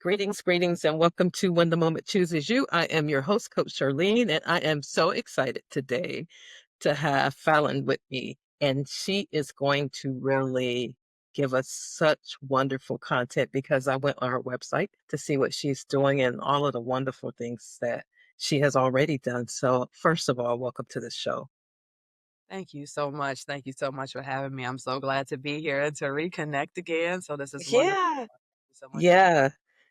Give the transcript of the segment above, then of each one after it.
Greetings, greetings, and welcome to When the Moment Chooses You. I am your host, Coach Charlene, and I am so excited today to have Fallon with me. And she is going to really give us such wonderful content because I went on her website to see what she's doing and all of the wonderful things that she has already done. So, first of all, welcome to the show. Thank you so much. Thank you so much for having me. I'm so glad to be here and to reconnect again. So this is wonderful. Yeah. Thank you so much for Yeah.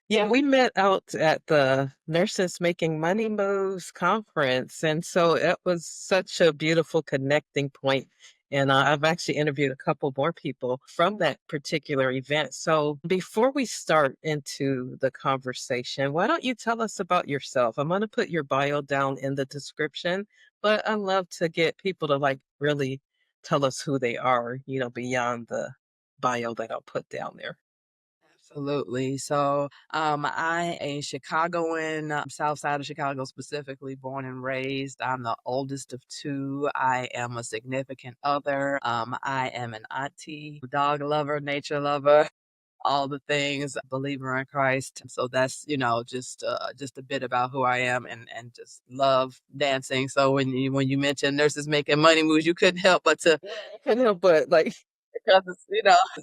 Yeah, we met out at the Nurses Making Money Moves conference, and so it was such a beautiful connecting point. And I've actually interviewed a couple more people from that particular event. So before we start into the conversation, why don't you tell us about yourself? I'm going to put your bio down in the description, but I'd love to get people to like really tell us who they are, beyond the bio that I'll put down there. absolutely. So I a Chicagoan, Southside of Chicago specifically, born and raised. I'm the oldest of two. I am a significant other. I am an auntie, dog lover, nature lover, all the things, believer in Christ. So that's, just a bit about who I am and just love dancing. So when you mentioned nurses making money moves, you couldn't help but to Yeah, you couldn't help but like because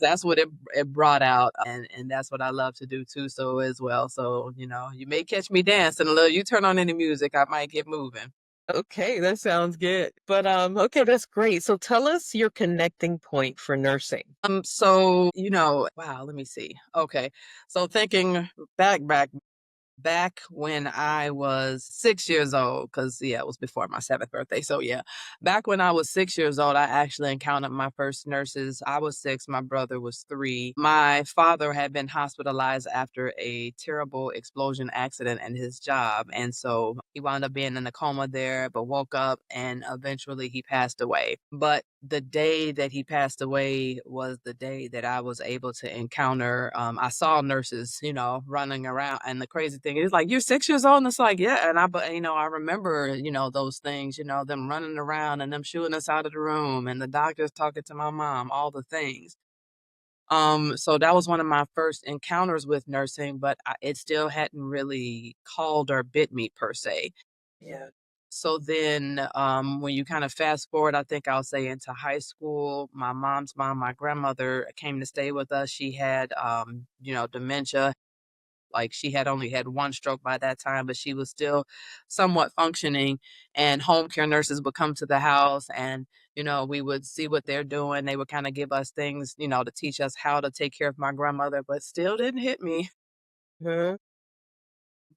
that's what it brought out and that's what I love to do too so as well. So, you may catch me dancing a little. You turn on any music, I might get moving. okay, that sounds good. But okay, that's great. So tell us your connecting point for nursing. Wow, let me see. Okay. So thinking back when I was 6 years old, because yeah, it was before my seventh birthday. So yeah, back when I was 6 years old, I actually encountered my first nurses. I was six, my brother was three. My father had been hospitalized after a terrible explosion accident in his job. And so he wound up being in a coma there, but woke up and eventually he passed away. But the day that he passed away was the day that I was able to encounter. I saw nurses, running around, and the crazy thing is, like, you're 6 years old, and it's like, yeah, and but I remember, those things, them running around and them shooing us out of the room, and the doctors talking to my mom, all the things. So that was one of my first encounters with nursing, but it still hadn't really called or bit me per se. Yeah. So then, when you kind of fast forward, I think I'll say into high school, my mom's mom, my grandmother came to stay with us. She had, dementia. Like she had only had one stroke by that time, but she was still somewhat functioning. And home care nurses would come to the house and, we would see what they're doing. They would kind of give us things, to teach us how to take care of my grandmother, but still didn't hit me. Mhm.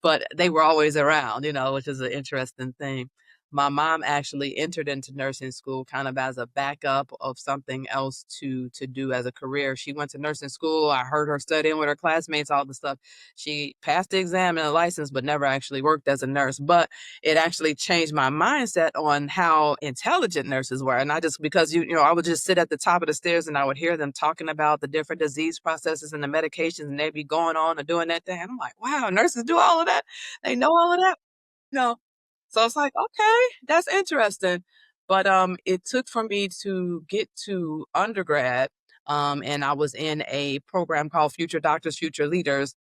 But they were always around, which is an interesting thing. My mom actually entered into nursing school kind of as a backup of something else to do as a career. She went to nursing school. I heard her studying with her classmates, all the stuff. She passed the exam and a license, but never actually worked as a nurse. But it actually changed my mindset on how intelligent nurses were. And I just because I would just sit at the top of the stairs and I would hear them talking about the different disease processes and the medications, and they'd be going on and doing that thing. And I'm like, wow, nurses do all of that. They know all of that. No. So it's like, okay, that's interesting. But it took for me to get to undergrad, and I was in a program called Future Doctors, Future Leaders.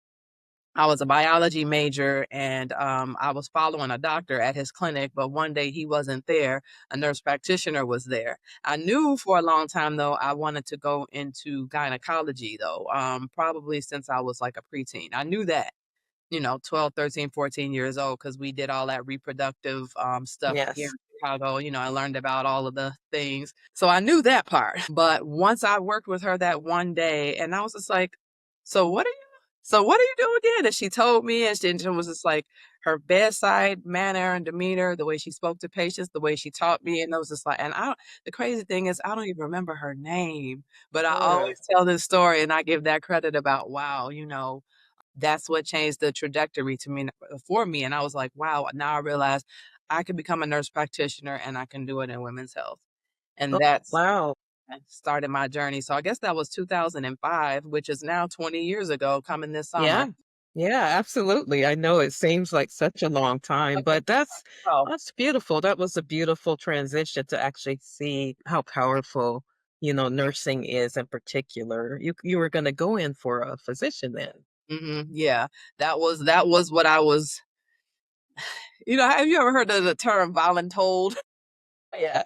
I was a biology major and I was following a doctor at his clinic, but one day he wasn't there. A nurse practitioner was there. I knew for a long time, though, I wanted to go into gynecology, though, probably since I was like a preteen. I knew that. 12, 13, 14 years old, because we did all that reproductive stuff here in Yes. Chicago. I learned about all of the things. So I knew that part. But once I worked with her that one day, and I was just like, so what are you? So what are you doing again? And she told me, and it was just like her bedside manner and demeanor, the way she spoke to patients, the way she taught me, and I was just like, and I. The crazy thing is, I don't even remember her name, but I Mm. always tell this story, and I give that credit about, wow, that's what changed the trajectory to me for me, and I was like, "Wow, now I realize I can become a nurse practitioner and I can do it in women's health." And Oh, that's wow. started my journey. So I guess that was 2005, which is now 20 years ago coming this summer. Yeah. Yeah, absolutely. I know it seems like such a long time, but Oh, that's beautiful. That was a beautiful transition to actually see how powerful, nursing is in particular. You were going to go in for a physician then. Yeah, that was what I was. Have you ever heard of the term voluntold? Yeah.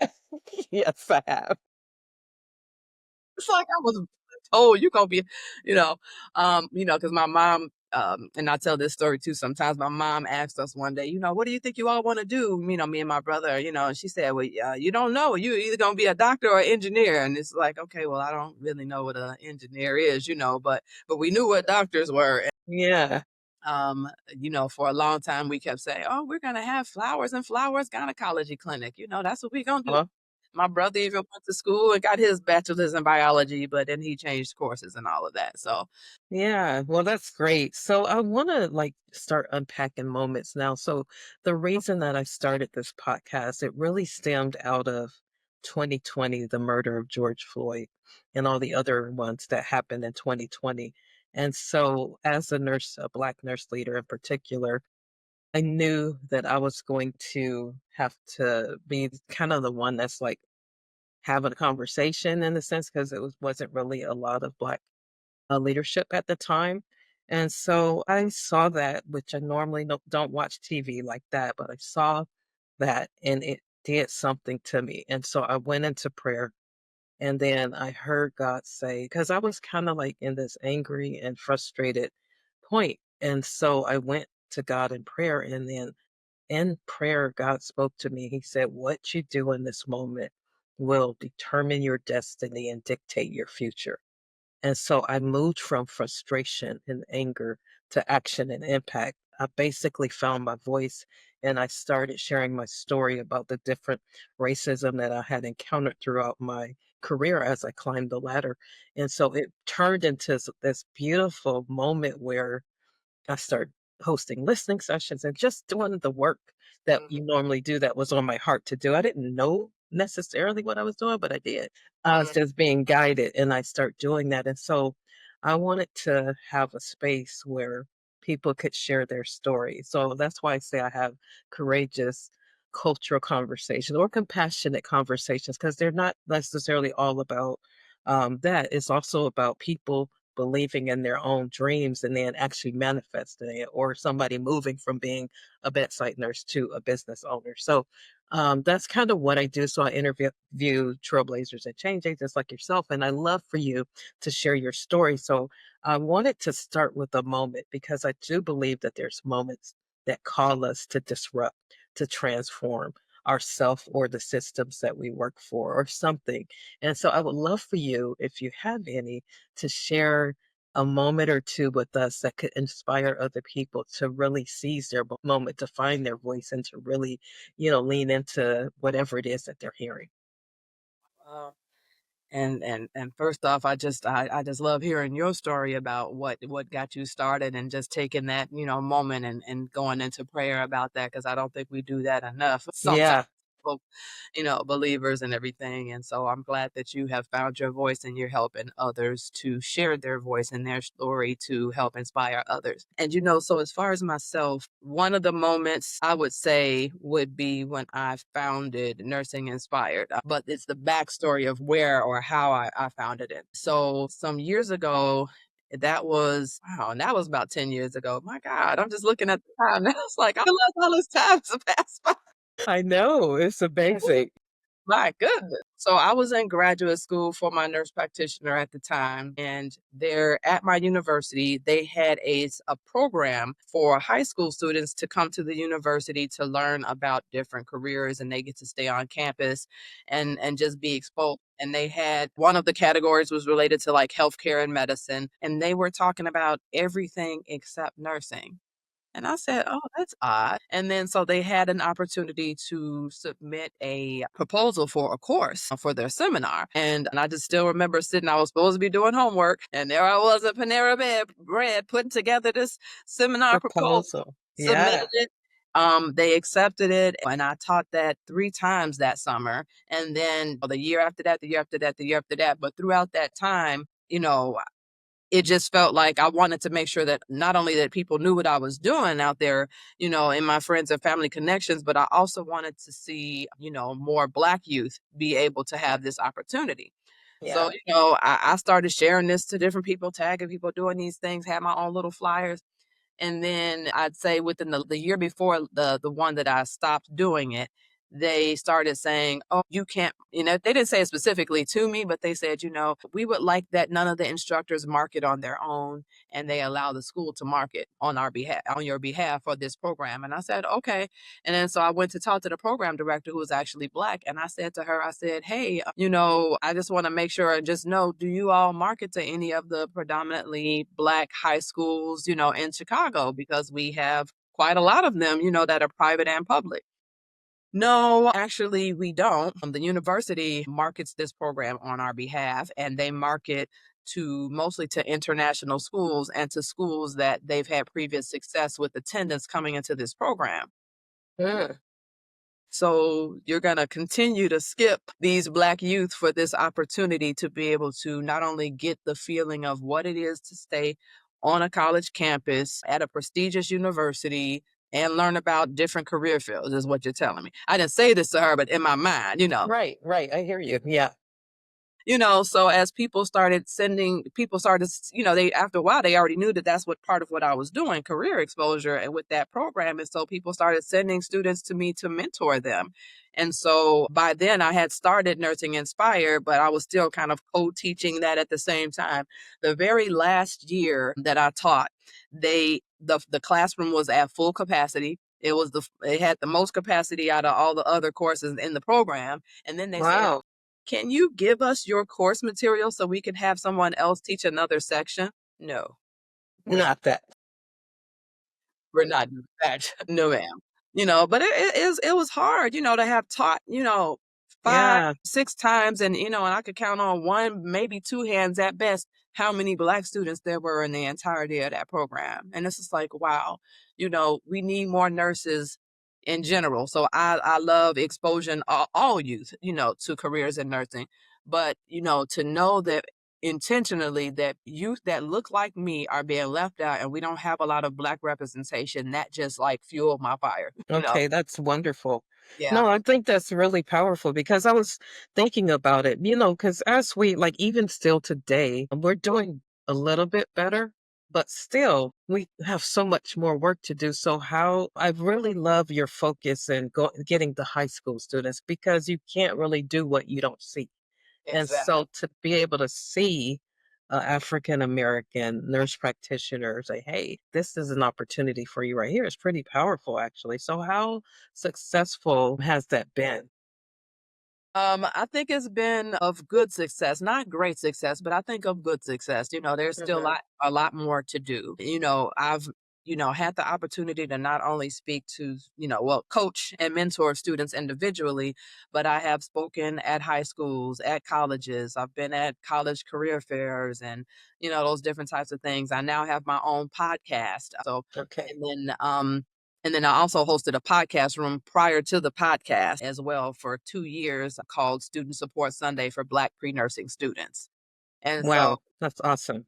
Yes, I have. It's like I was told you're gonna be, you know, because my mom, and I tell this story too sometimes. My mom asked us one day, what do you think you all want to do? Me and my brother, and she said, well, you don't know. You're either gonna be a doctor or an engineer. And it's like, okay, well, I don't really know what an engineer is, but we knew what doctors were. Yeah. For a long time we kept saying, oh, we're gonna have Flowers and Flowers Gynecology Clinic. That's what we're gonna do. Uh, My brother even went to school and got his bachelor's in biology, but then he changed courses and all of that. So, yeah. Well, that's great. So I want to like start unpacking moments now. So the reason that I started this podcast, it really stemmed out of 2020, the murder of George Floyd and all the other ones that happened in 2020. And so as a nurse, a Black nurse leader in particular, I knew that I was going to have to be kind of the one that's like having a conversation in a sense because it wasn't really a lot of Black leadership at the time. And so I saw that, which I normally don't watch TV like that, but I saw that and it did something to me. And so I went into prayer and then I heard God say, because I was kind of like in this angry and frustrated point. And so I went to God in prayer. And then in prayer, God spoke to me. He said, what you do in this moment will determine your destiny and dictate your future. And so I moved from frustration and anger to action and impact. I basically found my voice and I started sharing my story about the different racism that I had encountered throughout my career as I climbed the ladder. And so it turned into this beautiful moment where I started hosting listening sessions and just doing the work that you mhm, normally do that was on my heart to do. I didn't know necessarily what I was doing, but I did. I was mhm, just being guided and I start doing that. And so I wanted to have a space where people could share their story. So that's why I say I have courageous cultural conversations or compassionate conversations because they're not necessarily all about that. It's also about people believing in their own dreams and then actually manifesting it, or somebody moving from being a bedside nurse to a business owner. So that's kind of what I do. So I interview trailblazers and change agents like yourself, and I love for you to share your story. So I wanted to start with a moment because I do believe that there's moments that call us to disrupt, to transform ourself or the systems that we work for or something. And so I would love for you, if you have any, to share a moment or two with us that could inspire other people to really seize their moment, to find their voice, and to really, lean into whatever it is that they're hearing. uh, and first off, I just love hearing your story about what got you started and just taking that, moment and going into prayer about that because I don't think we do that enough. Sometimes Yeah. believers and everything. And so I'm glad that you have found your voice and you're helping others to share their voice and their story to help inspire others. And so as far as myself, one of the moments I would say would be when I founded Nursing Inspired, but it's the backstory of where or how I founded it. So some years ago, that was wow, and that was about 10 years ago. My God, I'm just looking at the time. Now it's like I realized all this time has passed by. I know. It's amazing. My goodness. So I was in graduate school for my nurse practitioner at the time, and there at my university, they had a program for high school students to come to the university to learn about different careers, and they get to stay on campus and just be exposed. And they had one of the categories was related to like healthcare and medicine, and they were talking about everything except nursing. And I said, "Oh, that's odd." And then so they had an opportunity to submit a proposal for a course for their seminar. And I just still remember sitting, I was supposed to be doing homework, and there I was at Panera Bread putting together this seminar proposal, Proposal. submitted Yeah. it. They accepted it, and I taught that 3 times that summer. And then the year after that, the year after that, the year after that. But throughout that time, it just felt like I wanted to make sure that not only that people knew what I was doing out there, in my friends and family connections, but I also wanted to see, more Black youth be able to have this opportunity. So, Yeah. I started sharing this to different people, tagging people doing these things, had my own little flyers. And then I'd say within the year before the one that I stopped doing it, they started saying, "Oh, you can't," they didn't say it specifically to me, but they said, "We would like that none of the instructors market on their own and they allow the school to market on our behalf, on your behalf for this program." And I said, "Okay." And then so I went to talk to the program director who was actually Black. And I said to her, I said, "Hey, I just want to make sure and just know, do you all market to any of the predominantly Black high schools, in Chicago? Because we have quite a lot of them, that are private and public." "No, actually, we don't. The university markets this program on our behalf, and they market to mostly to international schools and to schools that they've had previous success with attendance coming into this program. Mm. So you're going to continue to skip these Black youth for this opportunity to be able to not only get the feeling of what it is to stay on a college campus at a prestigious university and learn about different career fields," is what you're telling me. I didn't say this to her, but in my mind, Right, right. I hear you. Yeah. so as people started, they, after a while, they already knew that that's what part of what I was doing, career exposure, and with that program. And so people started sending students to me to mentor them. And so by then I had started Nursing Inspire, but I was still kind of co-teaching that at the same time. The very last year that I taught, the classroom was at full capacity. It had the most capacity out of all the other courses in the program. And then they said, Wow. "Can you give us your course material so we can have someone else teach another section?" No, Not that. we're not doing that. No, ma'am. But it was hard, to have taught, 5, Yeah. 6 times, and I could count on one, maybe 2 hands at best, how many Black students there were in the entirety of that program. And it's just like, wow, we need more nurses in general. So I love exposing all youth, to careers in nursing. But, to know that intentionally that youth that look like me are being left out and we don't have a lot of Black representation, that just like fueled my fire, Okay, that's wonderful. Yeah, No, I think that's really powerful because I was thinking about it, because as we like, even still today, we're doing a little bit better, but still we have so much more work to do. So how I really love your focus and getting the high school students because you can't really do what you don't see. And exactly. so to be able to see African American nurse practitioners say, hey, this is an opportunity for you right here is pretty powerful, actually. So, how successful has that been? I think it's been of good success, not great success, but I think of good success. There's still Hmm. a lot more to do. I've had the opportunity to not only speak to, well, coach and mentor students individually, but I have spoken at high schools, at colleges. I've been at college career fairs and, those different types of things. I now have my own podcast. So, Okay. and then I also hosted a podcast room prior to the podcast as well for 2 years called Student Support Sunday for Black pre-nursing students. And so, Wow, that's awesome.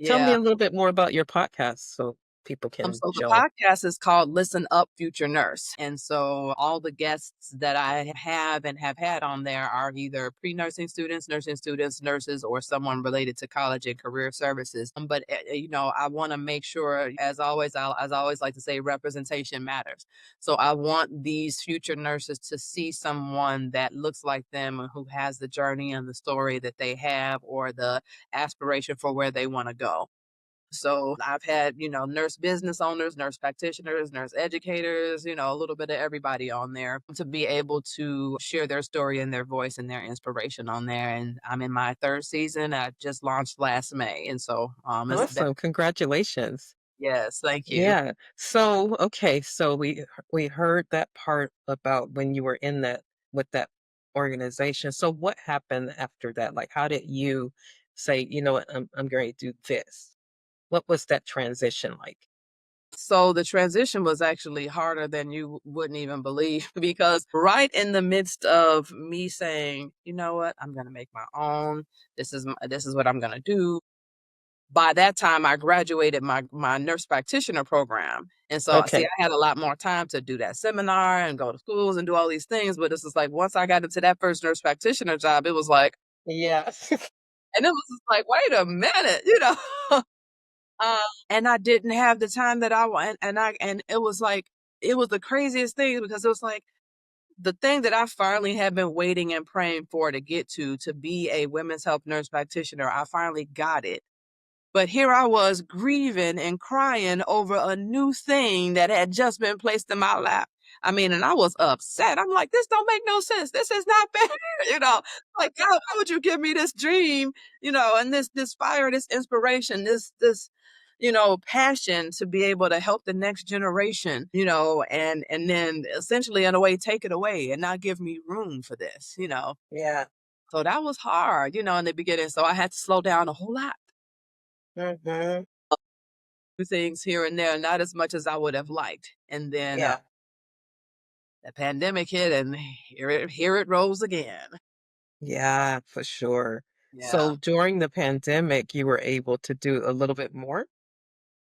Tell me yeah. a little bit more about your podcast so people can So the join. podcast is called Listen Up Future Nurse. And so all the guests that I have and have had on there are either pre-nursing students, nursing students, nurses, or someone related to college and career services. But I want to make sure, as I always like to say, representation matters. So I want these future nurses to see someone that looks like them and who has the journey and the story that they have or the aspiration for where they want to go. So I've had, nurse business owners, nurse practitioners, nurse educators, a little bit of everybody on there to be able to share their story and their voice and their inspiration on there. And I'm in my 3rd season. I just launched last May. And so it's been, Awesome. Congratulations. yes, thank you. Yeah. So, okay, so we heard that part about when you were in that with that organization. So what happened after that? Like how did you say, you know what, I'm going to do this? What was that transition like? So the transition was actually harder than you wouldn't even believe because right in the midst of me saying, you know what, I'm going to make my own. This is what I'm going to do. By that time, I graduated my nurse practitioner program, and so, see, Okay. I had a lot more time to do that seminar and go to schools and do all these things, but this is like once I got into that first nurse practitioner job, it was like, Yeah. And it was just like, "Wait a minute," you know? Uh, and I didn't have the time that I want, and it was like it was the craziest thing because it was like the thing that I finally have been waiting and praying for to get to be a women's health nurse practitioner. I finally got it. But here I was grieving and crying over a new thing that had just been placed in my lap. I mean, and I was upset. I'm like, this don't make no sense. This is not fair. you know, like God, why would you give me this dream, and this fire, this inspiration, this passion to be able to help the next generation, and then essentially in a way take it away and not give me room for this. Yeah. So that was hard, in the beginning. So I had to slow down a whole lot. Mhm. Things here and there, not as much as I would have liked. And then Yeah. the pandemic hit, and here it rose again. Yeah, for sure. Yeah, So during the pandemic, you were able to do a little bit more or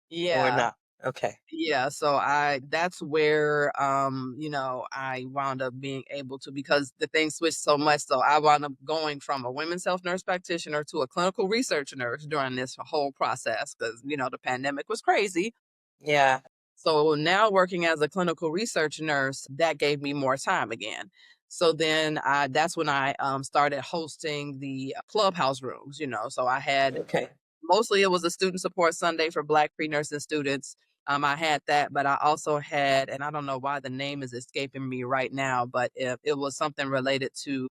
yeah, not? Okay. yeah. So that's where I wound up being able to, because the thing switched so much. So I wound up going from a women's health nurse practitioner to a clinical research nurse during this whole process because the pandemic was crazy. Yeah. So now working as a clinical research nurse, that gave me more time again. So then that's when I started hosting the clubhouse rooms. So I had Okay. mostly it was a student support Sunday for Black pre-nursing students. I had that, but I also had, and I don't know why the name is escaping me right now, but it was something related to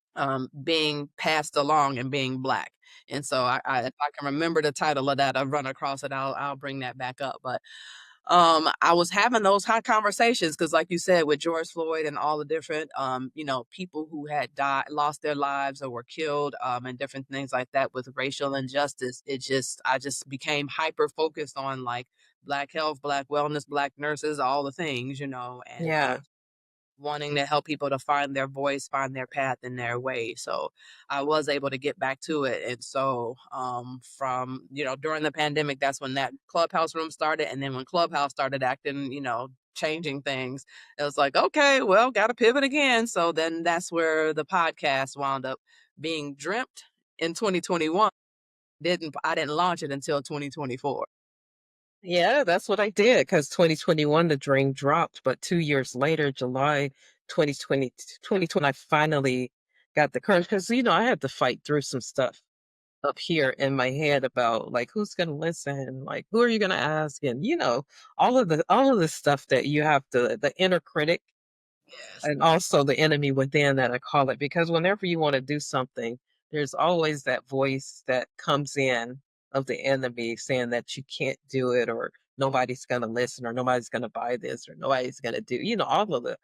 being passed along and being Black. And so if I can remember the title of that, I've run across it. I'll bring that back up. But I was having those hot conversations because, like you said, with George Floyd and all the different, people who had died, lost their lives or were killed, and different things like that with racial injustice. I just became hyper focused on like Black health, Black wellness, Black nurses, all the things, and Yeah. wanting to help people to find their voice, find their path and their way. So I was able to get back to it. And so from, during the pandemic, that's when that clubhouse room started. And then when Clubhouse started acting, changing things, it was like, okay, well, gotta pivot again. So then that's where the podcast wound up being dreamt in 2021. I didn't launch it until 2024. Yeah, that's what I did because 2021, the dream dropped, but 2 years later, July 2020, I finally got the courage because, I had to fight through some stuff up here in my head about like who's going to listen, like who are you going to ask, and all of the stuff that you have to, the inner critic Yes. and also the enemy within that I call it, because whenever you want to do something, there's always that voice that comes in of the enemy saying that you can't do it or nobody's going to listen or nobody's going to buy this or nobody's going to do, all of the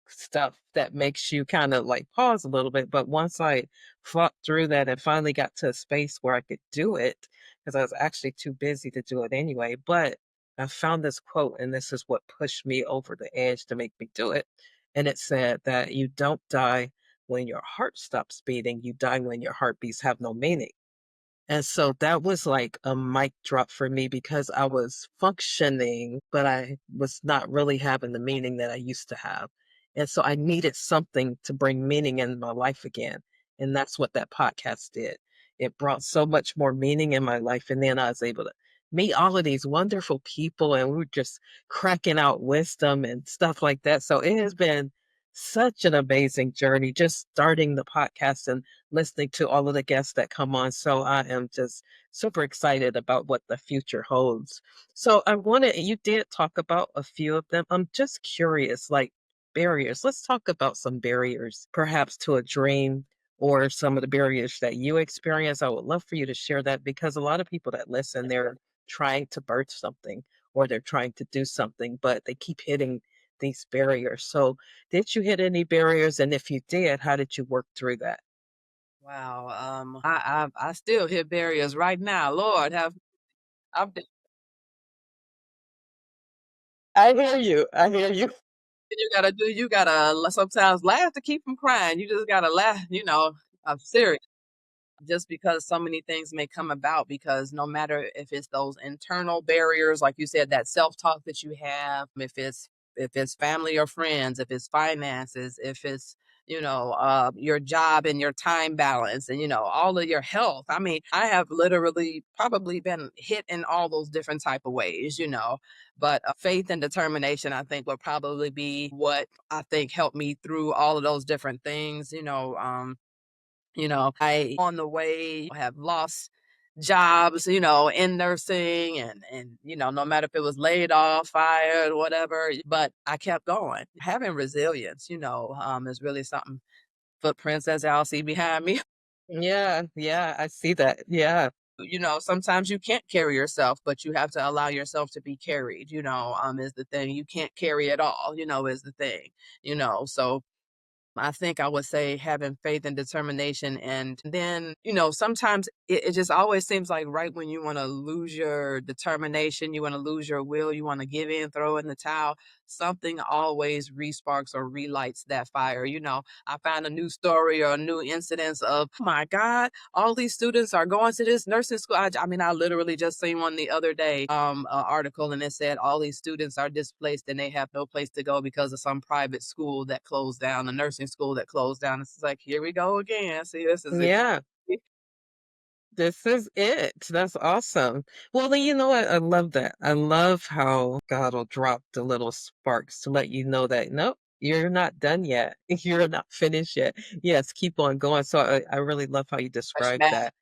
stuff that makes you kind of like pause a little bit. But once I fought through that and finally got to a space where I could do it, because I was actually too busy to do it anyway, but I found this quote, and this is what pushed me over the edge to make me do it. And it said that you don't die when your heart stops beating, you die when your heartbeats have no meaning. And so that was like a mic drop for me because I was functioning, but I was not really having the meaning that I used to have. And so I needed something to bring meaning in my life again. And that's what that podcast did. It brought so much more meaning in my life. And then I was able to meet all of these wonderful people, and we were just cracking out wisdom and stuff like that. So it has been such an amazing journey just starting the podcast and listening to all of the guests that come on. So I am just super excited about what the future holds. So you did talk about a few of them. I'm just curious, like barriers. Let's talk about some barriers, perhaps to a dream or some of the barriers that you experience. I would love for you to share that because a lot of people that listen, they're trying to birth something or they're trying to do something, but they keep hitting these barriers. So, did you hit any barriers? And if you did, how did you work through that? Wow. I still hit barriers right now. Lord, have I've I hear you. I hear you. you gotta sometimes laugh to keep from crying. You just gotta laugh. I'm serious. Just because so many things may come about, because no matter if it's those internal barriers, like you said, that self-talk that you have, if it's family or friends, if it's finances, if it's your job and your time balance and, all of your health. I mean, I have literally probably been hit in all those different type of ways, but faith and determination, I think, would probably be what I think helped me through all of those different things. I on the way have lost jobs, in nursing and no matter if it was laid off, fired, whatever, but I kept going. Having resilience, is really something. Footprints as y'all see behind me. Yeah, yeah, I see that. Yeah. Sometimes you can't carry yourself, but you have to allow yourself to be carried, is the thing. You can't carry it all, is the thing, so I think I would say having faith and determination. And then, sometimes it just always seems like right when you want to lose your determination, you want to lose your will, you want to give in, throw in the towel, something always resparks or relights that fire. I found a new story or a new incidence of, oh my God, all these students are going to this nursing school. I mean, I literally just seen one the other day, an article, and it said all these students are displaced and they have no place to go because of some private school that closed down, a nursing school that closed down. It's like, here we go again. See, this is it. Yeah. This is it. That's awesome. Well, then you know what? I love that. I love how God will drop the little sparks to let you know that nope, you're not done yet. You're not finished yet. Yes, keep on going. So I really love how you Fresh describe man. that.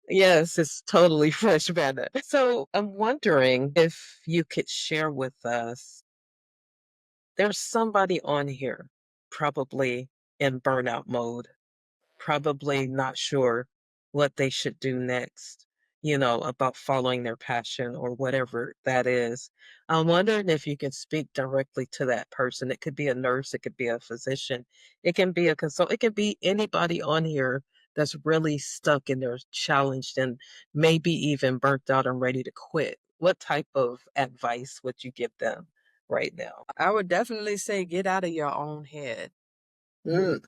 Yes, it's totally fresh manna. So I'm wondering if you could share with us, there's somebody on here probably in burnout mode, probably not sure what they should do next, about following their passion or whatever that is. I'm wondering if you can speak directly to that person. It could be a nurse, it could be a physician, it can be a consultant, it could be anybody on here that's really stuck and they're challenged and maybe even burnt out and ready to quit. What type of advice would you give them right now? I would definitely say get out of your own head. Mm.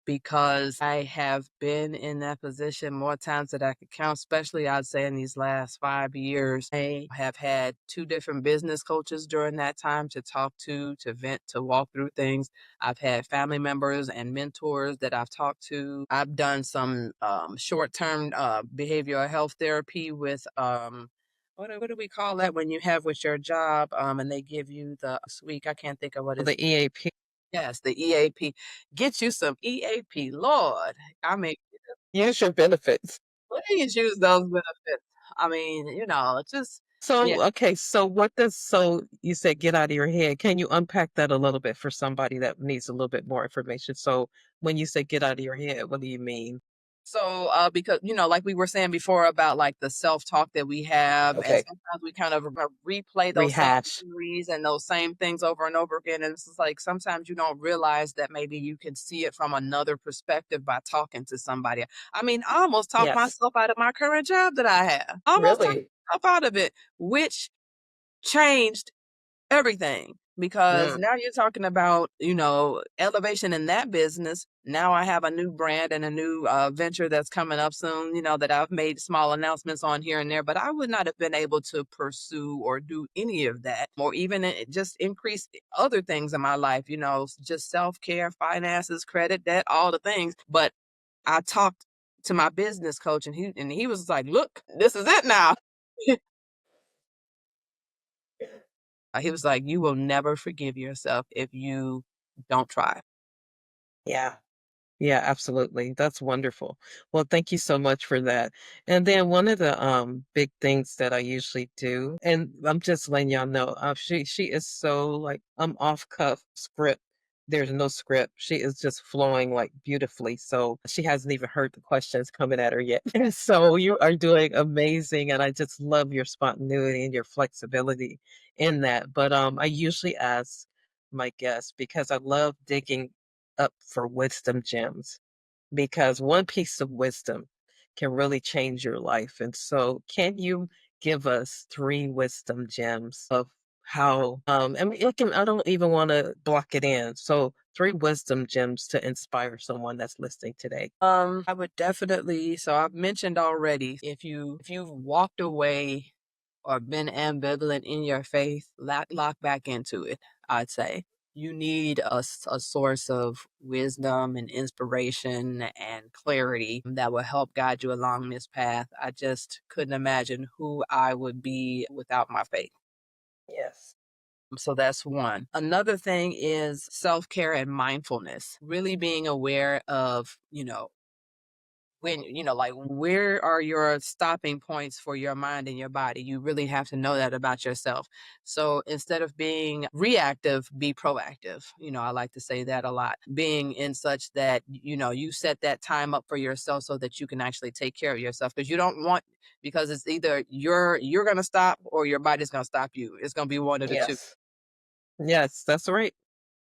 Because I have been in that position more times than I could count, especially I'd say in these last 5 years. I have had 2 different business coaches during that time to talk to vent, to walk through things. I've had family members and mentors that I've talked to. I've done some short-term behavioral health therapy with what do we call that when you have with your job and they give you the week? I can't think of what is. The EAP. Yes, the EAP. Get you some EAP, Lord. I mean, Use your benefits. please use those benefits. I mean, just yeah. So, okay, so so you said get out of your head. Can you unpack that a little bit for somebody that needs a little bit more information? So, when you say get out of your head, what do you mean? So, because like we were saying before about like the self-talk that we have, and Okay, sometimes we kind of replay those same rehash. memories and those same things over and over again. And it's just like sometimes you don't realize that maybe you can see it from another perspective by talking to somebody. I mean, I almost talked Yes. myself out of my current job that I have. Almost talked Really? myself out of it, which changed everything, because Mm. now you're talking about, elevation in that business. Now I have a new brand and a new venture that's coming up soon, that I've made small announcements on here and there, but I would not have been able to pursue or do any of that, or even just increase other things in my life, just self-care, finances, credit, debt, all the things. But I talked to my business coach and he was like, look, this is it now. He was like, "You will never forgive yourself if you don't try." Yeah. Yeah, absolutely. That's wonderful. Well, thank you so much for that. And then one of the big things that I usually do, and I'm just letting y'all know, she is so like I'm off cuff script. There's no script. She is just flowing like beautifully. So she hasn't even heard the questions coming at her yet. And so you are doing amazing. And I just love your spontaneity and your flexibility in that. But I usually ask my guests because I love digging up for wisdom gems because one piece of wisdom can really change your life. And so, can you give us three wisdom gems of how, I mean, I don't even want to block it in. So, three wisdom gems to inspire someone that's listening today. I would definitely, so I've mentioned already, if you've walked away or been ambivalent in your faith, lock back into it, I'd say. you need a source of wisdom and inspiration and clarity that will help guide you along this path. I just couldn't imagine who I would be without my faith. Yes. So that's one. Another thing is self care and mindfulness, really being aware of, when, like where are your stopping points for your mind and your body? You really have to know that about yourself. So instead of being reactive, be proactive. I like to say that a lot. Being in such that, you set that time up for yourself so that you can actually take care of yourself, because you don't want, because it's either you're going to stop or your body's going to stop you. It's going to be one of the two. Yes. Yes, that's right.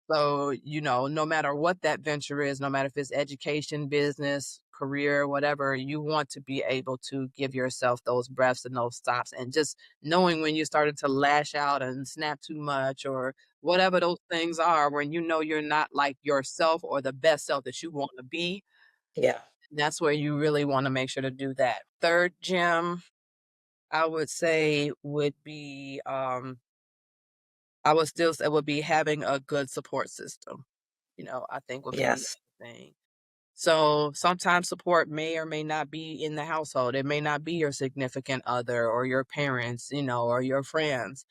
So, no matter what that venture is, no matter if it's education, business, career, whatever, you want to be able to give yourself those breaths and those stops. And just knowing when you started to lash out and snap too much or whatever those things are, when you're not like yourself or the best self that you want to be, Yeah. that's where you really want to make sure to do that. Third gem, I would say would be, I would still say would be having a good support system. I think would be the Yes. other thing. So sometimes support may or may not be in the household. It may not be your significant other or your parents, or your friends.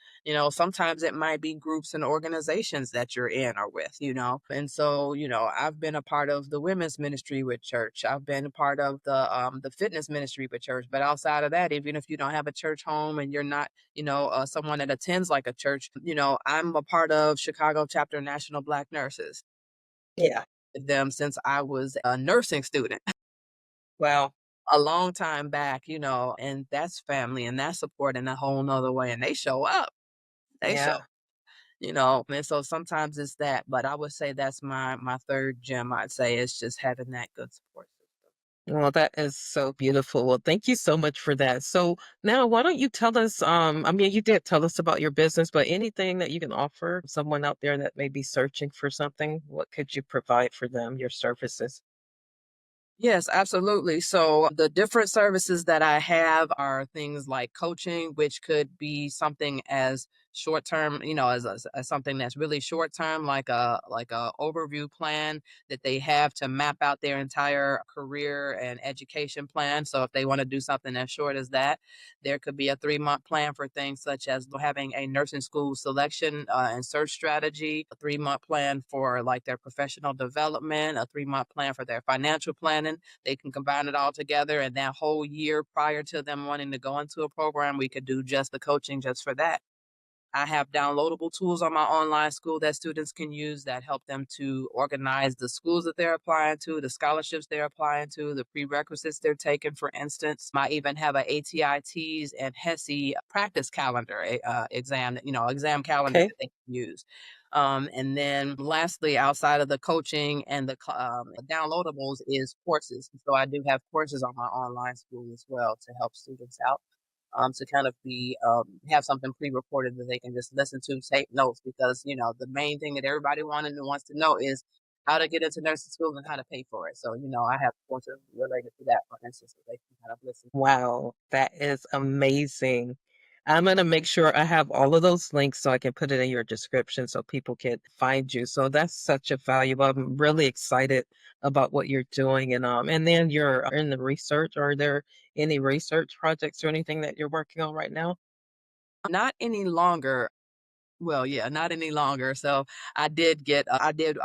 Sometimes it might be groups and organizations that you're in or with. And so, I've been a part of the women's ministry with church. I've been a part of the fitness ministry with church. But outside of that, even if you don't have a church home and you're not, someone that attends like a church, I'm a part of Chicago chapter National Black Nurses Yeah. with them since I was a nursing student Wow. a long time back, and that's family and that's support in a whole nother way. And they show up. They show, Yeah. and so sometimes it's that. But I would say that's my third gem, I'd say, is just having that good support system. Well, that is so beautiful. Well, thank you so much for that. So now why don't you tell us, I mean, you did tell us about your business, but anything that you can offer someone out there that may be searching for something, what could you provide for them, your services? Yes, absolutely. So the different services that I have are things like coaching, which could be something as short term, as something that's really short term, like a overview plan that they have to map out their entire career and education plan. So if they want to do something as short as that, there could be a 3-month plan for things such as having a nursing school selection and search strategy, a 3-month plan for like their professional development, a 3-month plan for their financial planning. They can combine it all together, and that whole year prior to them wanting to go into a program, we could do just the coaching just for that. I have downloadable tools on my online school that students can use that help them to organize the schools that they're applying to, the scholarships they're applying to, the prerequisites they're taking, for instance. I even have a ATITs and HESI practice calendar exam, exam calendar Okay. that they can use. And then lastly, outside of the coaching and the downloadables is courses. So I do have courses on my online school as well to help students out, to kind of be have something pre-recorded that they can just listen to, take notes, because the main thing that everybody wants to know is how to get into nursing school and how to pay for it. So I have courses related to that, for instance, so they can kind of listen. Wow, that is amazing. I'm gonna make sure I have all of those links so I can put it in your description so people can find you. So that's such a valuable. I'm really excited about what you're doing, and then you're in the research. Are there any research projects or anything that you're working on right now? Not any longer. Well, yeah, not any longer. So I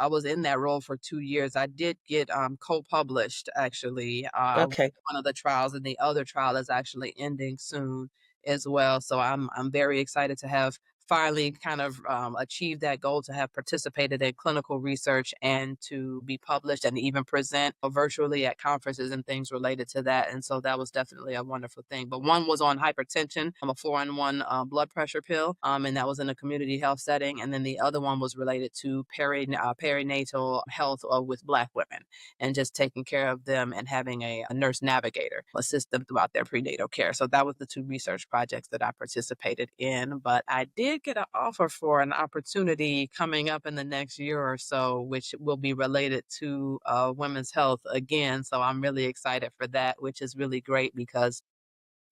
was in that role for 2 years. I did get co-published actually, Okay. one of the trials, and the other trial is actually ending soon as well. So I'm very excited to have finally kind of achieved that goal, to have participated in clinical research and to be published and even present virtually at conferences and things related to that. And so that was definitely a wonderful thing. But one was on hypertension, a 4-in-1 blood pressure pill, and that was in a community health setting. And then the other one was related to perinatal health with Black women, and just taking care of them and having a nurse navigator assist them throughout their prenatal care. So that was the two research projects that I participated in. But I did get an offer for an opportunity coming up in the next year or so, which will be related to women's health again. So I'm really excited for that, which is really great because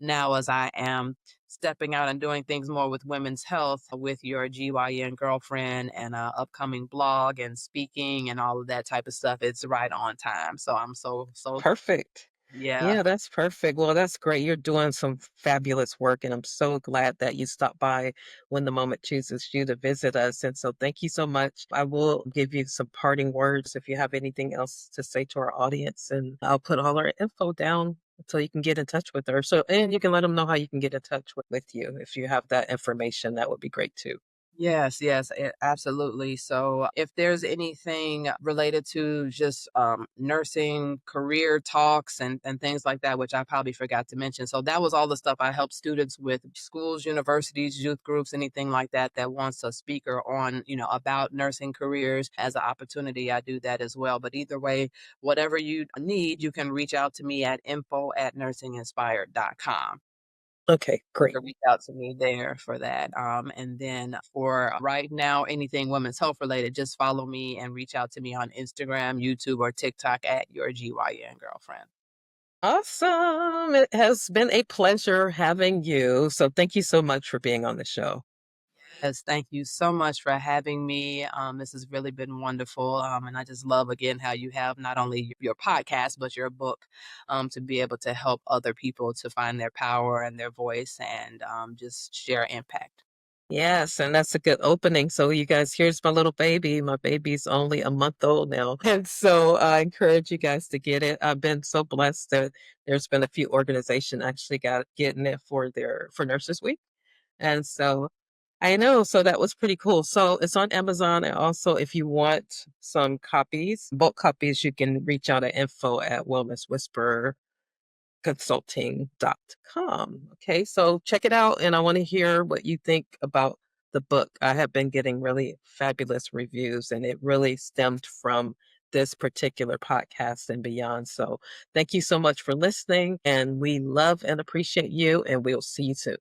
now as I am stepping out and doing things more with women's health with your GYN girlfriend and a upcoming blog and speaking and all of that type of stuff. It's right on time. So I'm so Perfect. yeah. Yeah, that's perfect. Well, that's great. You're doing some fabulous work, and I'm so glad that you stopped by when the moment chooses you to visit us. And so, thank you so much. I will give you some parting words if you have anything else to say to our audience, and I'll put all our info down so you can get in touch with her. So, and you can let them know how you can get in touch with you if you have that information. That would be great too. Yes, yes, absolutely. So, if there's anything related to just nursing career talks and things like that, which I probably forgot to mention. So, that was all the stuff I help students with schools, universities, youth groups, anything like that that wants a speaker on, about nursing careers as an opportunity. I do that as well. But either way, whatever you need, you can reach out to me at info@nursinginspired.com. Okay, You great. can reach out to me there for that. And then for right now, anything women's health related, just follow me and reach out to me on Instagram, YouTube, or TikTok at your GYN girlfriend. Awesome. It has been a pleasure having you. So, thank you so much for being on the show. Yes, thank you so much for having me. This has really been wonderful. And I just love again how you have not only your podcast, but your book to be able to help other people to find their power and their voice and just share impact. Yes, and that's a good opening. So, you guys, here's my little baby. My baby's only a month old now. And so I encourage you guys to get it. I've been so blessed that there's been a few organizations actually got getting it for Nurses Week. And so I know, so that was pretty cool. So it's on Amazon. And also, if you want some copies, bulk copies, you can reach out at info at wellnesswhispererconsulting.com. Okay, so check it out. And I want to hear what you think about the book. I have been getting really fabulous reviews, and it really stemmed from this particular podcast and beyond. So thank you so much for listening. And we love and appreciate you. And we'll see you soon.